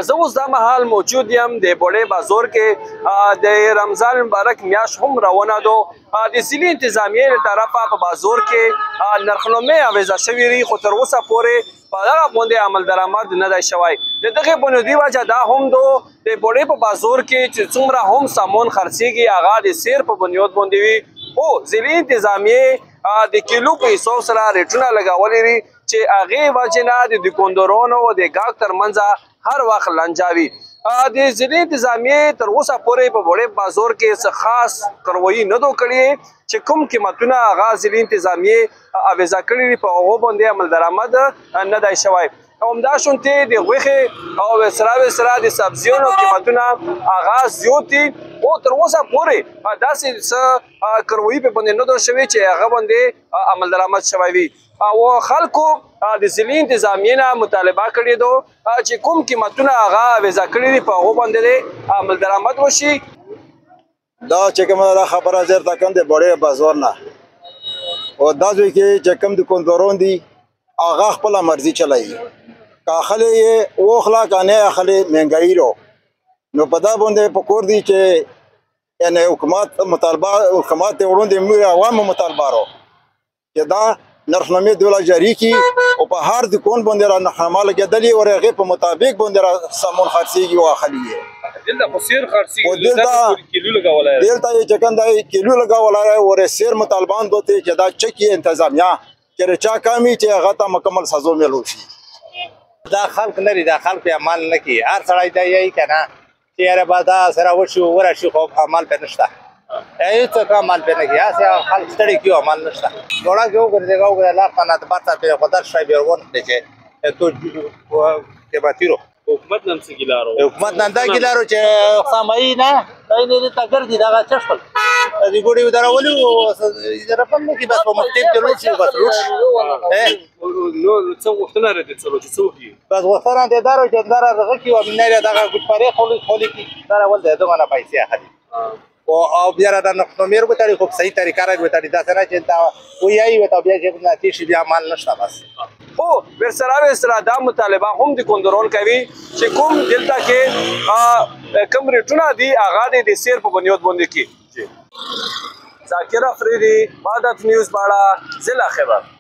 زه اوس دا مهال موجود یم د بوړې بازار کې د رمضان مبارک میاشت هم روانه ده د ضلعي انتظامیې له طرفه په بازار کې نرخنامې اویزه شوې دي خو تر اوسه پورې په دغه باندې عمل درآمد نه دی شوی د دغې بنیادي وجه دا هم ده د بوړې په بازار کې چې څومره هم سامان خرڅېږي هغه د سیر په بنیاد باندې وي خو ضلعي انتظامیې د کیلو په حساب سره ریټونه لګولي دي چې هغې وجې نه د دوکاندارانو او د ګاهک ترمنځ هر وخت لنجاوي د ضلعي انتظامیې تر اوسه پورې په بوړې بازار کې څه خاص کاروایي نه ده کړې چې کوم قیمتونه هغه ضلعي انتظامیې اویزه کړي دي په هغو باندې عمل درآمد نه دی شوی همدا شونتې د غوښې او سره د سبزیانو قیمتونه هغه زیات دي خو تر اوسه پورې داسې څه کاروایي په باندې نه ده شوې چې هغه باندې عمل درآمد شوی وي او خلکو د ضلعي انتظامیې نه مطالبه کړې ده چې کوم قیمتونه هغه اویزه کړي دي په هغو باندې عمل درآمد وشي دا چې کومه دا خبره زر تا کوم د بوړې بازار نه او دا ځای کې چې کوم دوکانداران دي هغه خپله مرضي چلوي که اخلي یې واخله که نه یې اخلي مهنګایي رو نو په دا باندې پکار دي چې یعنې حکومت مطالبه حکومت ته وړاندې موږ عوامو مطالبه رو چې دا نرخنامې دوله جاري کړي او په هر دکان باندې را نرخنامه لګېدلې او هغې په مطابق باندې را سامان خرڅېږي او اخلي یې دلته خو سیر خرڅېږي دلته کیلو لګولی دلته یې چې کوم دی کیلو لګولی او سیر مطالبان دوته چې دا چکي انتظامیه چې چا کامي چې هغه ته مکمل سزا میلو شي دا خلق لري دا خلق عمل نه کوي هر سړی دا یی کنه چې یاره به دا سره وشي ورشي خو عمل پې نشته هېڅ عمل پې نه کوي هسې خلق ستړي کړي عمل نشته ګوړه کې وګرځېږه لار ته نه برته پرې خو در شی بیا ورکړي چې تو قیمتي رو حکومت نن څه ګیله رو حکومت نن دا ګیله رو چې سامعي نه دی نه دلته ګرځي دغه څه شول د ګوډې ودرولي رقم نه کړي بس په مختلف کې لوټ شي بس لوټ شي نو څه غوښتنه لري څه چې څه وکړي بس غوښتنه دې دا چې دا دغه کړي او امنیت دغه ګوډپارې خولي کړي دا اول د دغه نه پیسې اخلي او بیا را نرخنامې وتړي خو په صحیح طریقه را وتړي داسې نه چې دا وایي ورته بیا چې نتیجې شي بیا عمل نشته بس خو ورسره دا مطالبه هم د دوکانداران کوي چې کوم دلته کې کوم ریټونه دي هغه د سیر په بنیاد باندې کړي ذاکر افریدي وحدت نیوز باړه ضلع خیبر